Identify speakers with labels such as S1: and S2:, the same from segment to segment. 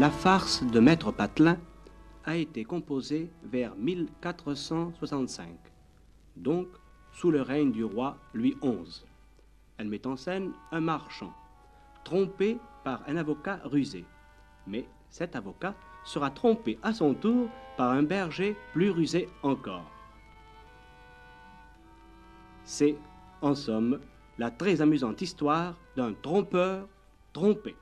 S1: La farce de Maître Patelin a été composée vers 1465, donc sous le règne du roi Louis XI. Elle met en scène un marchand, trompé par un avocat rusé. Mais cet avocat sera trompé à son tour par un berger plus rusé encore. C'est, en somme, la très amusante histoire d'un trompeur trompé.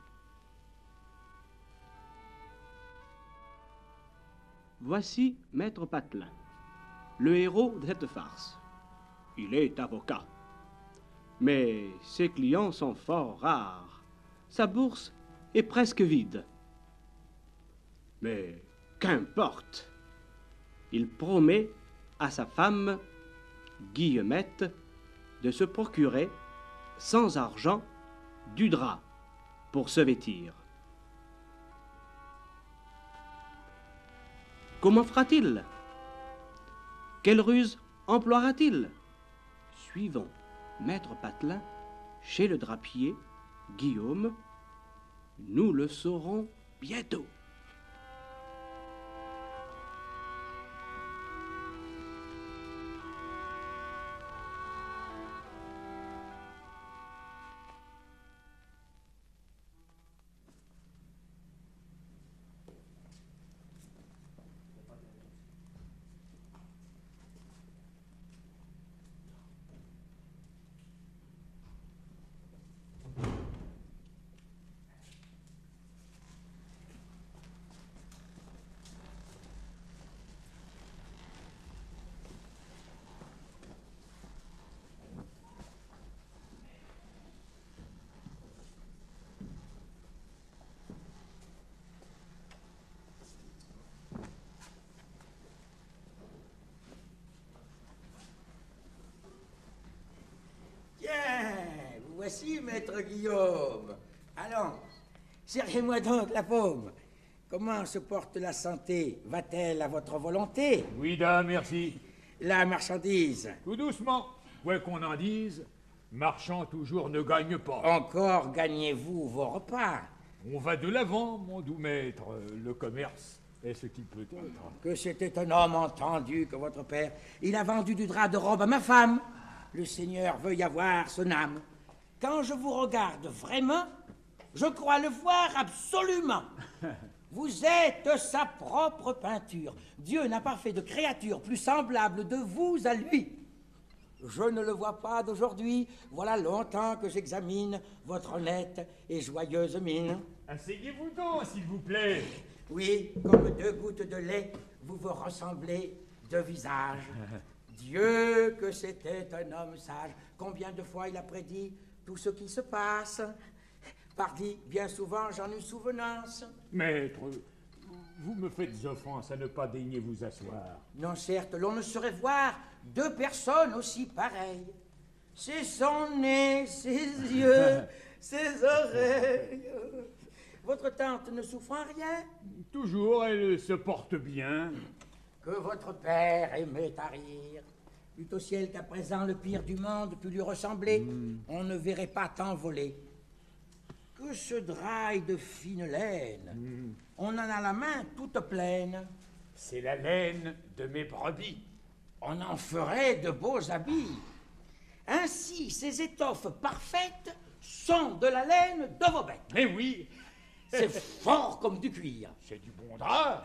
S1: Voici Maître Patelin, le héros de cette farce. Il est avocat, mais ses clients sont fort rares. Sa bourse est presque vide. Mais qu'importe, il promet à sa femme, Guillemette, de se procurer, sans argent, du drap pour se vêtir. Comment fera-t-il? Quelle ruse emploiera-t-il? Suivons Maître Patelin chez le drapier Guillaume. Nous le saurons bientôt.
S2: Voici, maître Guillaume. Allons, serrez-moi donc la paume. Comment se porte la santé? Va-t-elle à votre volonté?
S3: Oui, dame, merci.
S2: La marchandise?
S3: Tout doucement. Quoi qu'on en dise, marchand toujours ne gagne pas.
S2: Encore gagnez-vous vos repas?
S3: On va de l'avant, mon doux maître. Le commerce est ce qu'il peut être.
S2: Que c'était un homme entendu que votre père. Il a vendu du drap de robe à ma femme. Le Seigneur veuille avoir son âme. Quand je vous regarde vraiment, je crois le voir absolument. Vous êtes sa propre peinture. Dieu n'a pas fait de créature plus semblable de vous à lui. Je ne le vois pas d'aujourd'hui. Voilà longtemps que j'examine votre honnête et joyeuse mine.
S3: Asseyez-vous donc, s'il vous plaît.
S2: Oui, comme deux gouttes de lait, vous vous ressemblez de visage. Dieu, que c'était un homme sage. Combien de fois il a prédit tout ce qui se passe. Pardi, bien souvent j'en eus souvenance.
S3: Maître, vous me faites offense à ne pas daigner vous asseoir.
S2: Non, certes, l'on ne saurait voir deux personnes aussi pareilles. C'est son nez, ses yeux, ses oreilles. Votre tante ne souffre en rien?
S3: Toujours, elle se porte bien.
S2: Que votre père aimait à rire. Plutôt ciel qu'à présent le pire du monde put lui ressembler, on ne verrait pas tant voler. Que ce drap de fine laine, on en a la main toute pleine.
S3: C'est la laine de mes brebis.
S2: On en ferait de beaux habits. Ainsi, ces étoffes parfaites sont de la laine de vos bêtes.
S3: Eh oui.
S2: C'est fort comme du cuir.
S3: C'est du bon drap.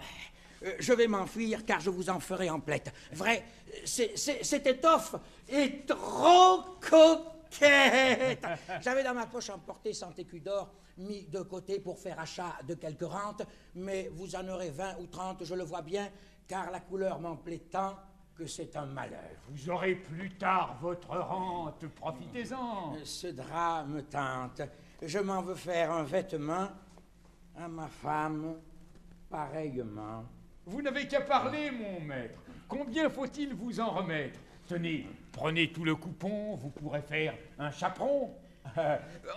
S2: Je vais m'enfuir car je vous en ferai en plette. Vrai, cette étoffe est trop coquette. J'avais dans ma poche emporté 100 écus d'or, mis de côté pour faire achat de quelques rentes, mais vous en aurez 20 ou 30, je le vois bien, car la couleur m'en plaît tant que c'est un malheur.
S3: Vous aurez plus tard votre rente, profitez-en.
S2: Ce drap me tente. Je m'en veux faire un vêtement à ma femme pareillement.
S3: Vous n'avez qu'à parler, mon maître. Combien faut-il vous en remettre? Tenez, prenez tout le coupon, vous pourrez faire un chaperon.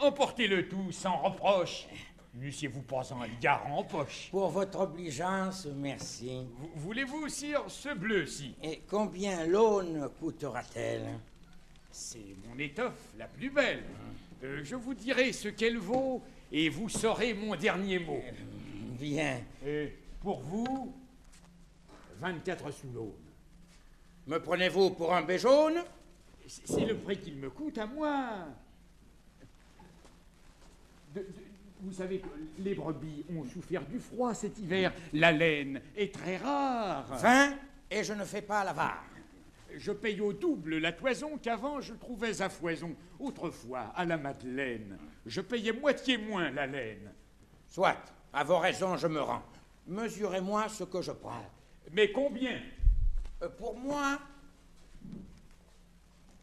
S3: Emportez le tout sans reproche. N'eussiez-vous pas un liard en poche?
S2: Pour votre obligeance, merci.
S3: Voulez-vous, sire, ce bleu-ci?
S2: Et combien l'aune coûtera-t-elle?
S3: C'est mon étoffe la plus belle. Je vous dirai ce qu'elle vaut et vous saurez mon dernier mot.
S2: Bien.
S3: Et pour vous, 24 sous l'aune.
S2: Me prenez-vous pour un béjaune?
S3: C'est le prix qu'il me coûte à moi. Vous savez que les brebis ont souffert du froid cet hiver. La laine est très rare.
S2: 20 et je ne fais pas l'avare.
S3: Je paye au double la toison qu'avant je trouvais à foison. Autrefois, à la Madeleine, je payais moitié moins la laine.
S2: Soit, à vos raisons, je me rends. Mesurez-moi ce que je prends.
S3: Mais combien?
S2: Pour moi,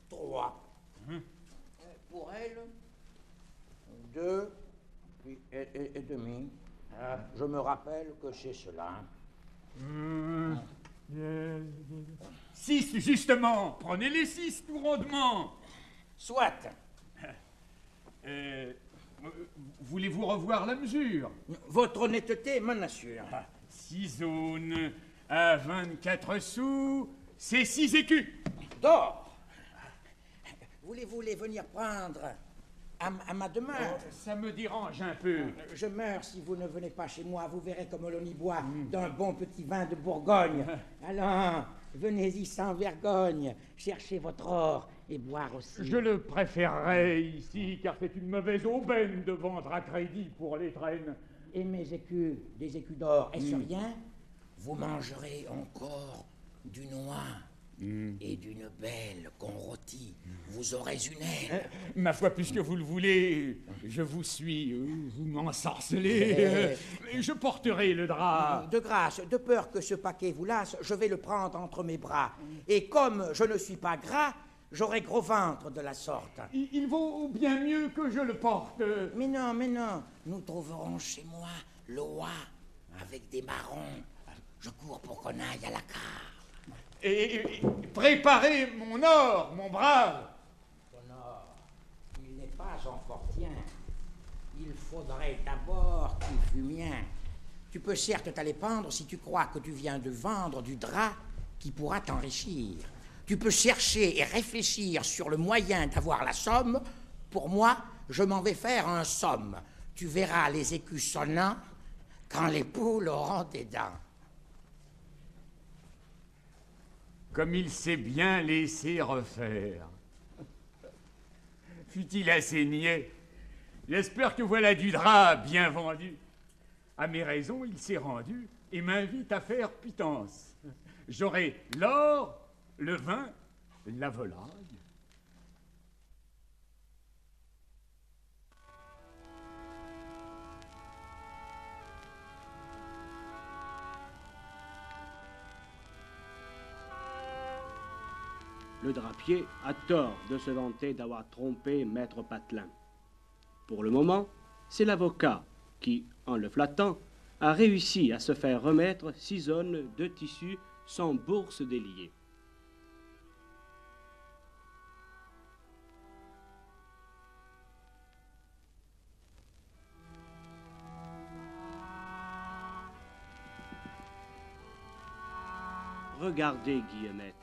S2: 3. Pour elle, 2 et demi. Je me rappelle que c'est cela.
S3: 6, justement. Prenez les 6 tout rondement.
S2: Soit.
S3: Voulez-vous revoir la mesure?
S2: Votre honnêteté m'en assure.
S3: 6 aunes à 24 sous, c'est 6 écus.
S2: D'or. Voulez-vous les venir prendre à ma demeure?
S3: Ça me dérange un peu.
S2: Je meurs si vous ne venez pas chez moi. Vous verrez comme l'on y boit d'un bon petit vin de Bourgogne. Allons, venez-y sans vergogne. Cherchez votre or et boire aussi.
S3: Je le préférerais ici, car c'est une mauvaise aubaine de vendre à crédit pour les traînes.
S2: Et mes écus, des écus d'or, est-ce rien? Vous mangerez encore du noix et d'une belle qu'on rôtit. Vous aurez une aile.
S3: Ma foi, puisque vous le voulez, je vous suis. Vous m'ensorcelez. Je porterai le drap.
S2: De grâce, de peur que ce paquet vous lasse, je vais le prendre entre mes bras. Et comme je ne suis pas gras, j'aurai gros ventre de la sorte.
S3: Il vaut bien mieux que je le porte.
S2: Mais non, nous trouverons chez moi l'oie avec des marrons. Je cours pour qu'on aille à la carte.
S3: Et préparez mon or, mon brave.
S2: Ton or, il n'est pas encore tien. Il faudrait d'abord qu'il fût mien. Tu peux certes t'aller pendre si tu crois que tu viens de vendre du drap qui pourra t'enrichir. Tu peux chercher et réfléchir sur le moyen d'avoir la somme. Pour moi, je m'en vais faire un somme. Tu verras les écus sonnants quand les poules auront des dents.
S3: Comme il s'est bien laissé refaire. Fut-il assez niais? J'espère que voilà du drap bien vendu. À mes raisons, il s'est rendu et m'invite à faire pitance. J'aurai l'or, le vin, la volaille.
S1: Le drapier a tort de se vanter d'avoir trompé maître Patelin. Pour le moment, c'est l'avocat qui, en le flattant, a réussi à se faire remettre 6 aunes de tissu sans bourse déliée. Regardez Guillemette.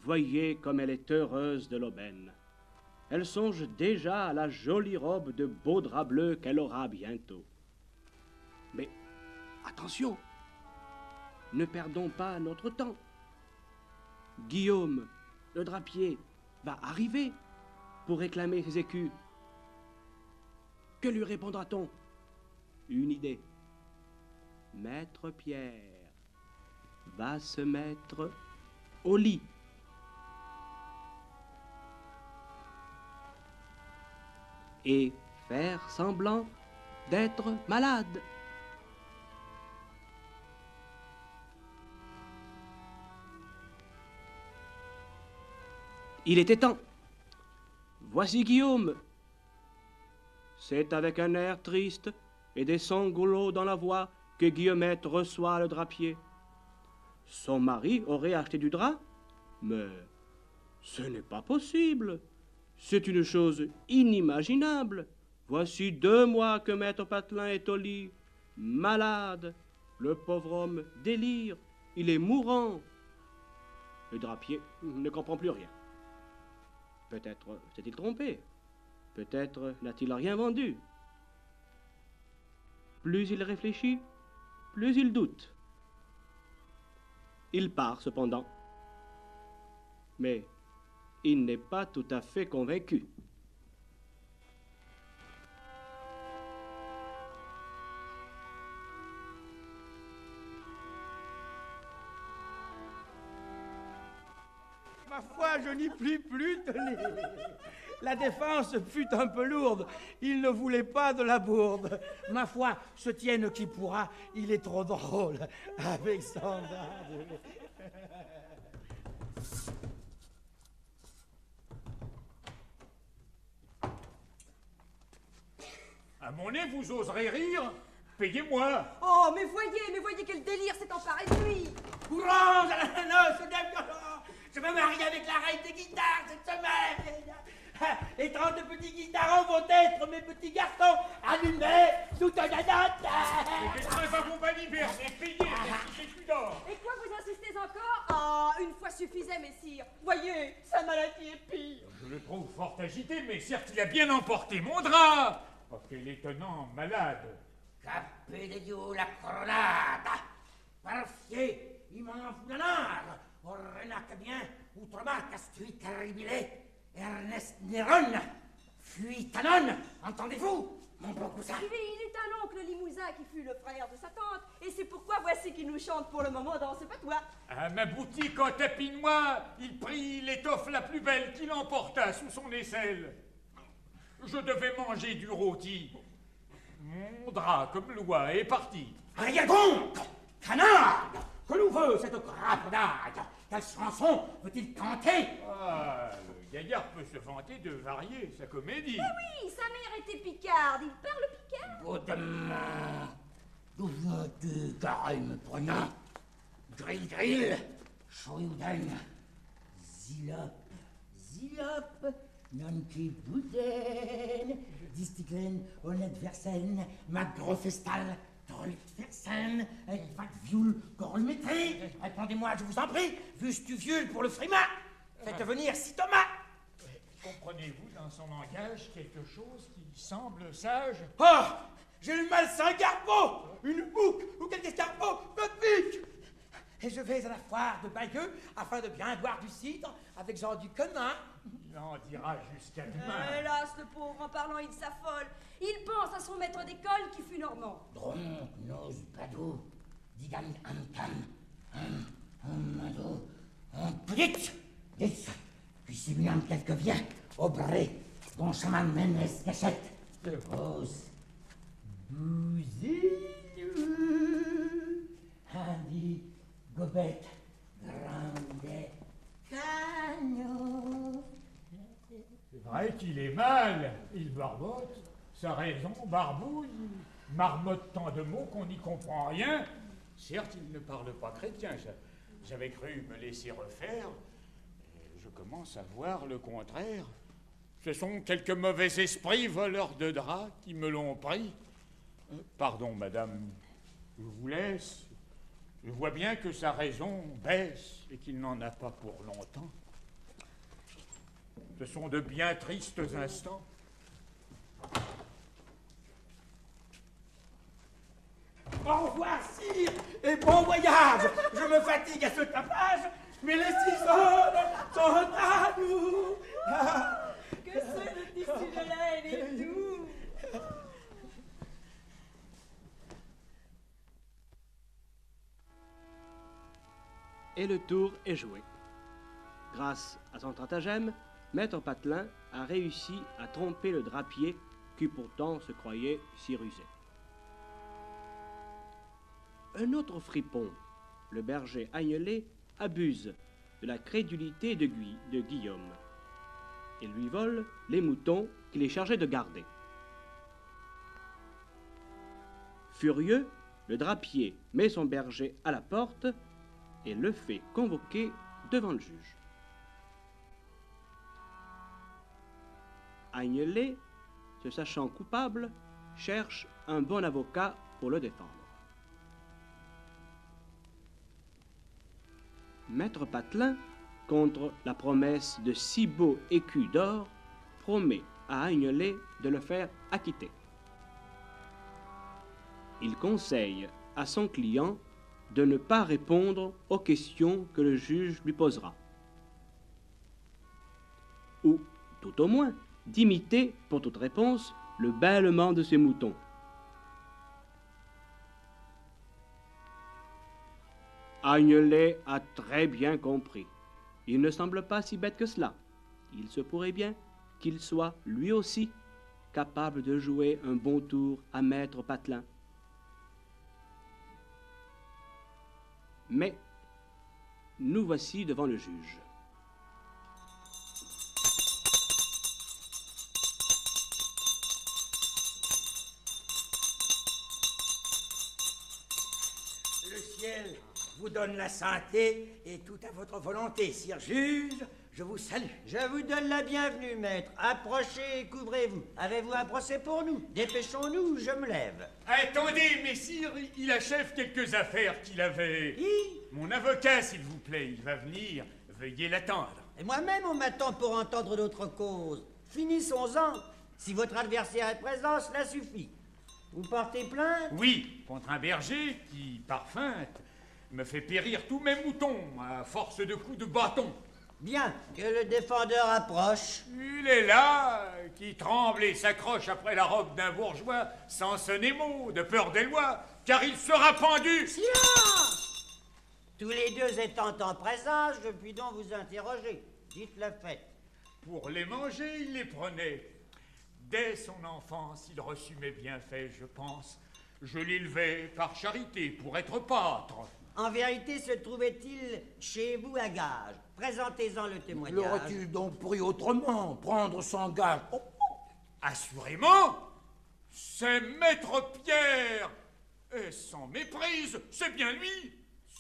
S1: Voyez comme elle est heureuse de l'aubaine. Elle songe déjà à la jolie robe de beau drap bleu qu'elle aura bientôt. Mais attention, ne perdons pas notre temps. Guillaume, le drapier, va arriver pour réclamer ses écus. Que lui répondra-t-on? Une idée. Maître Pierre va se mettre au lit. Et faire semblant d'être malade. Il était temps. Voici Guillaume. C'est avec un air triste et des sanglots dans la voix que Guillemette reçoit le drapier. Son mari aurait acheté du drap, mais ce n'est pas possible. C'est une chose inimaginable. Voici 2 mois que maître Patelin est au lit, malade. Le pauvre homme délire, il est mourant. Le drapier ne comprend plus rien. Peut-être s'est-il trompé. Peut-être n'a-t-il rien vendu. Plus il réfléchit, plus il doute. Il part cependant, mais il n'est pas tout à fait convaincu.
S2: Ma foi, je n'y puis plus tenir. La défense fut un peu lourde. Il ne voulait pas de la bourde. Ma foi, se tienne qui pourra. Il est trop drôle avec son dard.
S3: À mon nez, vous oserez rire? Payez-moi.
S4: Oh, mais voyez quel délire s'est emparé de lui.
S2: Courage à la noce des violons. Je me marie avec la reine des guitares cette semaine. Et 30 petits guitarons vont être mes petits garçons allumés sous ta date.
S3: Et qu'est-ce pas vos balivers, c'est payé, c'est plus d'or.
S4: Et quoi, vous insistez encore? Ah, une fois suffisait, messire. Voyez, sa maladie est pire.
S3: Je le trouve fort agité, mais certes, il a bien emporté mon drap. Oh, quel étonnant malade.
S2: Cape de Dieu la coronata. Parfier, il m'en fout la nare. Renaque bien, outre-mar, castui terribile. Ernest Néron, fuit canon, entendez-vous, mon bon cousin?
S4: Il est un oncle Limousin qui fut le frère de sa tante, et c'est pourquoi voici qu'il nous chante pour le moment dans ce patois.
S3: À ma boutique en tapinois, il prit l'étoffe la plus belle qu'il emporta sous son aisselle. Je devais manger du rôti. Mon drap, comme loi, est parti.
S2: Rien donc, canard, que nous veut cette crapaudade? Quelle chanson veut-il canter?
S3: Ah, le gaillard peut se vanter de varier sa comédie.
S4: Eh oui, sa mère était picarde, il parle picard.
S2: Baudement, d'où veux-tu carême prenant? Grill, Choyouden, Zilop, Nanki Bouden, Distiglen, Honnête Versen, Magrofestal, Trolit Versen, Elvat Vioul, Gorlmétré. Répondez-moi, je vous en prie, vustu vieux pour le frimat. Faites venir si Thomas.
S3: Comprenez-vous dans son langage quelque chose qui semble sage?
S2: Oh, j'ai le malsain garpeau, une boucle ou quelque escarpeau me pique. Et je vais à la foire de Bayeux afin de bien boire du cidre avec Jean du Conin.
S3: Il en dira jusqu'à demain.
S4: Hélas, le pauvre, en parlant, il s'affole. Il pense à son maître d'école qui fut normand.
S2: Dronc, nose, badou, digan, mado, petit, puis simulant quelque vient, au bré, bon chemin mène escachette, rose, bousille, handi, gobette, grande, cagnon.
S3: C'est vrai qu'il est mal. Il barbote. Sa raison barbouille. Marmotte tant de mots qu'on n'y comprend rien. Certes, il ne parle pas chrétien. J'avais cru me laisser refaire. Et je commence à voir le contraire. Ce sont quelques mauvais esprits voleurs de draps qui me l'ont pris. Pardon, madame, je vous laisse. Je vois bien que sa raison baisse et qu'il n'en a pas pour longtemps. Ce sont de bien tristes instants.
S2: Au revoir, sire, et bon voyage. Je me fatigue à ce tapage, mais les ciseaux sont à nous.
S4: Que ce tissu de laine est doux.
S1: Et le tour est joué. Grâce à son stratagème, Maître Patelin a réussi à tromper le drapier qui pourtant se croyait si rusé. Un autre fripon, le berger Agnelet, abuse de la crédulité de Guillaume et lui vole les moutons qu'il est chargé de garder. Furieux, le drapier met son berger à la porte et le fait convoquer devant le juge. Agnelet, se sachant coupable, cherche un bon avocat pour le défendre. Maître Patelin, contre la promesse de 6 beaux écus d'or, promet à Agnelet de le faire acquitter. Il conseille à son client de ne pas répondre aux questions que le juge lui posera. Ou, tout au moins, d'imiter, pour toute réponse, le bêlement de ses moutons. Agnelet a très bien compris. Il ne semble pas si bête que cela. Il se pourrait bien qu'il soit, lui aussi, capable de jouer un bon tour à Maître Patelin. Mais nous voici devant le juge.
S2: Le ciel vous donne la santé et tout à votre volonté, sire juge, je vous salue.
S5: Je vous donne la bienvenue, maître. Approchez et couvrez-vous. Avez-vous un procès pour nous? Dépêchons-nous, je me lève.
S3: Attendez, messire, il achève quelques affaires qu'il avait.
S5: Qui?
S3: Mon avocat, s'il vous plaît, il va venir. Veuillez l'attendre.
S5: Et moi-même, on m'attend pour entendre d'autres causes. Finissons-en. Si votre adversaire est présent, cela suffit. Vous portez plainte?
S3: Oui, contre un berger qui, par feinte, me fait périr tous mes moutons à force de coups de bâton.
S5: Bien, que le défendeur approche.
S3: Il est là, qui tremble et s'accroche après la robe d'un bourgeois, sans sonner mot, de peur des lois, car il sera pendu.
S5: Silence! Tous les deux étant en présence, je puis donc vous interroger. Dites le fait.
S3: Pour les manger, il les prenait. Dès son enfance, il reçut mes bienfaits, je pense. Je l'élevais par charité pour être pâtre.
S5: En vérité, se trouvait-il chez vous à gage? Présentez-en le témoignage.
S2: L'aurait-il donc pris autrement, prendre son gage? Oh,
S3: Assurément, c'est Maître Pierre. Et sans méprise, c'est bien lui.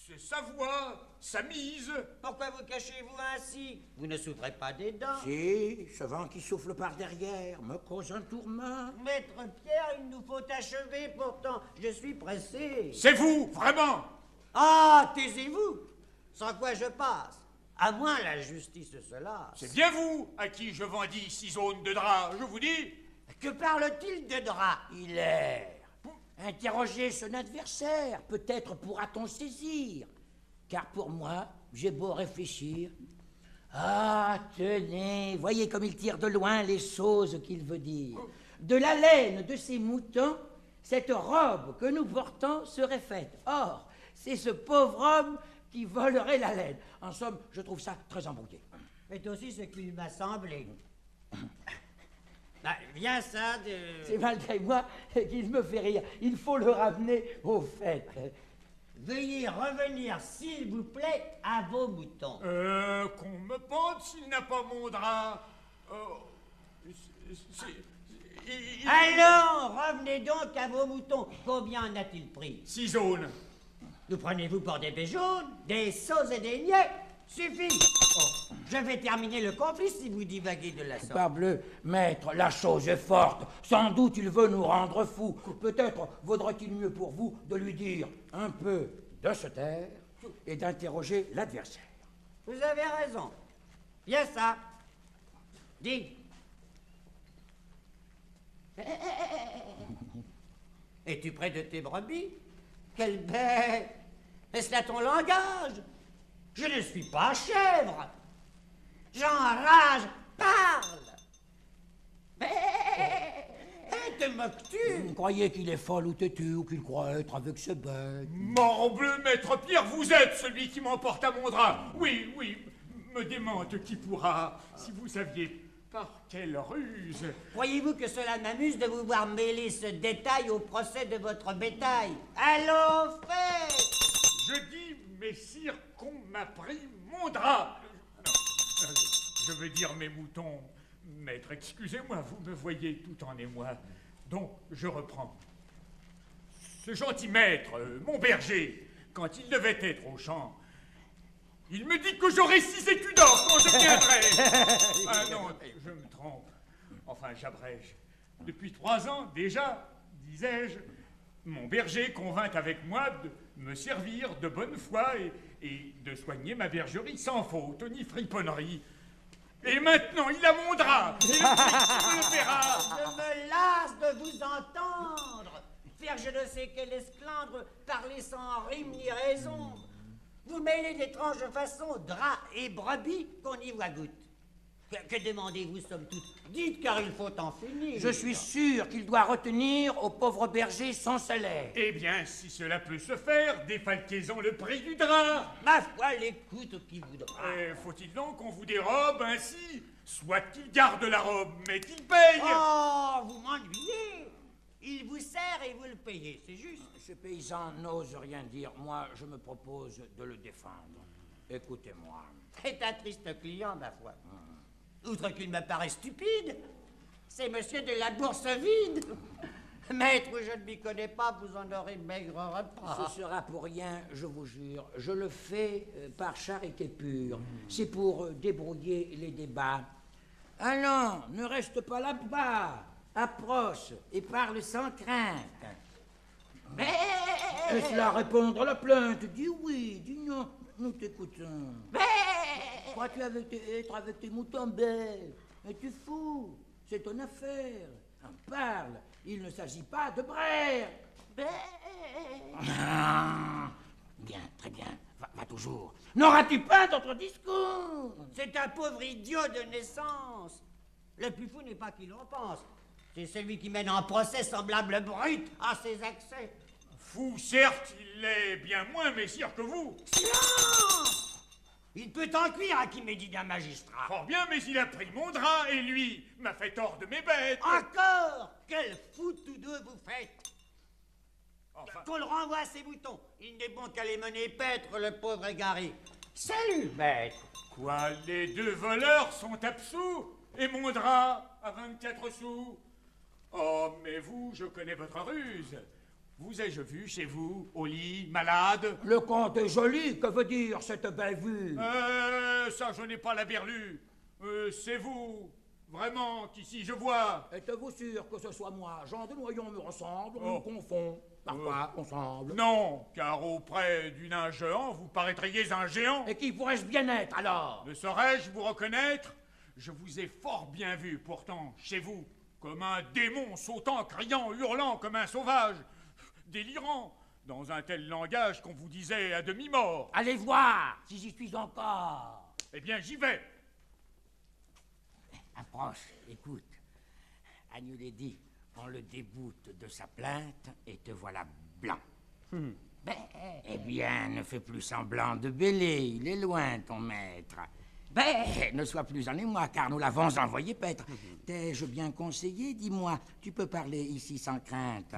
S3: C'est sa voix, sa mise.
S5: Pourquoi vous cachez-vous ainsi? Vous ne souffrez pas des dents?
S2: si, ce vent qui souffle par derrière me cause un tourment.
S5: Maître Pierre, il nous faut achever, pourtant je suis pressé.
S3: C'est vous, vraiment.
S5: Ah, taisez-vous, sans quoi je passe. À moins la justice se lasse.
S3: C'est bien vous à qui je vendis 6 zones de drap, je vous dis.
S5: Que parle-t-il de drap?
S2: Il erre. Interrogez son adversaire, peut-être pourra-t-on saisir. Car pour moi, j'ai beau réfléchir. Ah, tenez, voyez comme il tire de loin les choses qu'il veut dire. De la laine de ces moutons, cette robe que nous portons serait faite. Or, c'est ce pauvre homme qui volerait la laine. En somme, je trouve ça très embrouillé.
S5: C'est aussi ce qu'il m'a semblé. Bien ça de...
S2: C'est malgré moi qu'il me fait rire. Il faut le ramener au fait.
S5: Veuillez revenir, s'il vous plaît, à vos moutons.
S3: Qu'on me pende s'il n'a pas mon drap.
S5: Allons, revenez donc à vos moutons. Combien en a-t-il pris?
S3: 6 zones.
S5: Nous prenez-vous pour des béjaunes, des sots et des niais? Suffit. Oh, je vais terminer le conflit si vous divaguez de la sorte.
S2: Parbleu, maître, la chose est forte. Sans doute il veut nous rendre fous. Peut-être vaudrait-il mieux pour vous de lui dire un peu de se taire et d'interroger l'adversaire.
S5: Vous avez raison. Bien ça. Dis. Es-tu près de tes brebis? Quelle bête! Est-ce là ton langage? Je ne suis pas chèvre. J'enrage, parle. Te moques-tu?
S2: Vous croyez qu'il est folle ou têtu ou qu'il croit être avec ses bêtes?
S3: Morbleu, Maître Pierre, vous êtes celui qui m'emporte à mon drap. Oui, oui, me démente qui pourra. Si vous saviez par quelle ruse.
S5: Croyez-vous que cela m'amuse de vous voir mêler ce détail au procès de votre bétail? Allons, fait!
S3: Je dis, messire, qu'on m'a pris mon drap. Non, je veux dire mes moutons. Maître, excusez-moi, vous me voyez tout en émoi. Donc, je reprends. Ce gentil maître, mon berger, quand il devait être au champ, il me dit que j'aurai 6 écus d'or quand je viendrai. Ah non, je me trompe. Enfin, j'abrège. Depuis 3 ans, déjà, disais-je, mon berger convint avec moi de me servir de bonne foi et de soigner ma bergerie sans faute, ni friponnerie. Et maintenant, il a mon drap. Et le prix, il me le paiera.
S5: Je me lasse de vous entendre. faire je ne sais quel esclandre, parler sans rime ni raison. Vous mêlez d'étranges façons, draps et brebis, qu'on y voit goutte. Que demandez-vous, somme toute? Dites, car il faut en finir.
S2: Je suis sûr qu'il doit retenir au pauvre berger son salaire.
S3: Eh bien, si cela peut se faire, défalquez-en le prix du drap.
S5: Ma foi, l'écoute qui voudra.
S3: Faut-il donc qu'on vous dérobe ainsi? Soit qu'il garde la robe, mais qu'il paye.
S5: Oh, vous m'ennuyez. Il vous sert et vous le payez, c'est juste.
S2: Ce paysan n'ose rien dire. Moi, je me propose de le défendre. Écoutez-moi.
S5: C'est un triste client, ma foi. Outre qu'il me paraît stupide, c'est monsieur de la bourse vide. Maître, je ne m'y connais pas, vous en aurez maigre repas.
S2: Ce sera pour rien, je vous jure. Je le fais par charité pure. C'est pour débrouiller les débats. Allons, ne reste pas là-bas. Approche et parle sans crainte.
S5: Mais...
S2: Laisse-la répondre à la plainte. Dis oui, dis non. Nous t'écoutons.
S5: Mais...
S2: Crois-tu être avec tes moutons belles? Es-tu fou? C'est ton affaire. Parle. Il ne s'agit pas de braire. Bien, très bien. Va toujours. N'auras-tu pas d'autre discours?
S5: C'est un pauvre idiot de naissance. Le plus fou n'est pas qu'il en pense. C'est celui qui mène en procès semblable brute à ses accès.
S3: Fou, certes, il l'est bien moins messire que vous.
S5: Silence! Il peut en cuire à qui médit d'un magistrat.
S3: Fort bien, mais il a pris mon drap et lui m'a fait tort de mes bêtes.
S5: Encore? Quel fou tous deux vous faites!
S3: Enfin,
S5: Qu'on le renvoie à ses boutons. Il n'est bon qu'à les mener paître, le pauvre égaré. Salut, maître!
S3: quoi, les deux voleurs sont absous et mon drap à 24 sous? Oh, mais vous, je connais votre ruse. Vous ai-je vu chez vous, au lit, malade?
S2: Le conte est joli. Que veut dire cette belle vue?
S3: Ça, je n'ai pas la berlue. C'est vous, vraiment, qu'ici je vois.
S2: Êtes-vous sûr que ce soit moi? Jean de Noyon me ressemble, on
S3: Oh.
S2: me confond. Parfois, on semble.
S3: Non, car auprès du nain géant, vous paraîtriez un géant.
S2: Et qui pourrais-je bien être, alors?
S3: Ne saurais-je vous reconnaître? Je vous ai fort bien vu, pourtant, chez vous, comme un démon sautant, criant, hurlant comme un sauvage, délirant, dans un tel langage qu'on vous disait à demi-mort.
S2: Allez voir, si j'y suis encore.
S3: Eh bien, j'y vais.
S2: Approche, écoute. Agnelet dit, on le déboute de sa plainte et te voilà blanc. Eh bien, ne fais plus semblant de bêler, il est loin, ton maître. Ne sois plus en émoi, car nous l'avons envoyé paître. T'ai-je bien conseillé, dis-moi, tu peux parler ici sans crainte.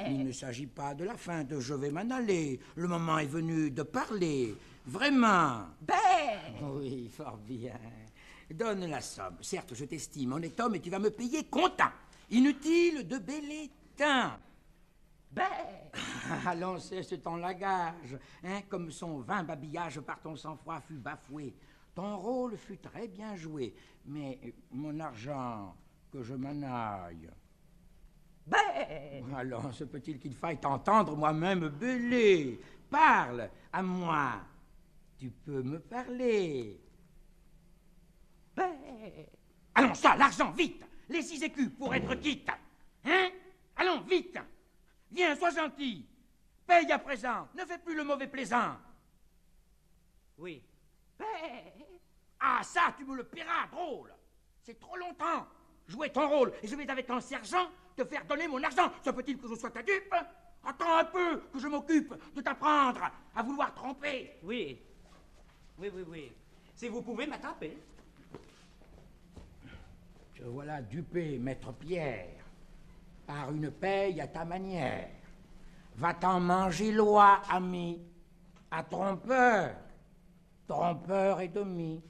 S2: Il ne s'agit pas de la fin de je vais m'en aller. Le moment est venu de parler, vraiment. Oui, fort bien. Donne la somme. Certes, je t'estime honnête homme et tu vas me payer comptant. Inutile de bêler tant. Allons, cesse ton langage, hein, comme son vain babillage par ton sang-froid fut bafoué. Ton rôle fut très bien joué, mais mon argent, que je m'en aille. Alors, se peut-il qu'il faille t'entendre moi-même bêler? Parle à moi. Tu peux me parler. Allons, ça, l'argent, vite! Les 6 écus pour être quitte. Hein? Allons, vite! Viens, sois gentil. Paye à présent. Ne fais plus le mauvais plaisant.
S5: Oui.
S2: Ah, ça, tu me le paieras, drôle. C'est trop longtemps. Jouer ton rôle, et je vais avec ton sergent te faire donner mon argent. Se peut-il que je sois ta dupe? Attends un peu, que je m'occupe de t'apprendre à vouloir tromper.
S5: Oui. Oui. Si vous pouvez m'attraper.
S2: Te voilà dupé, maître Pierre, par une paye à ta manière. Va-t'en manger loi, ami, à trompeur. Trompeur et demi.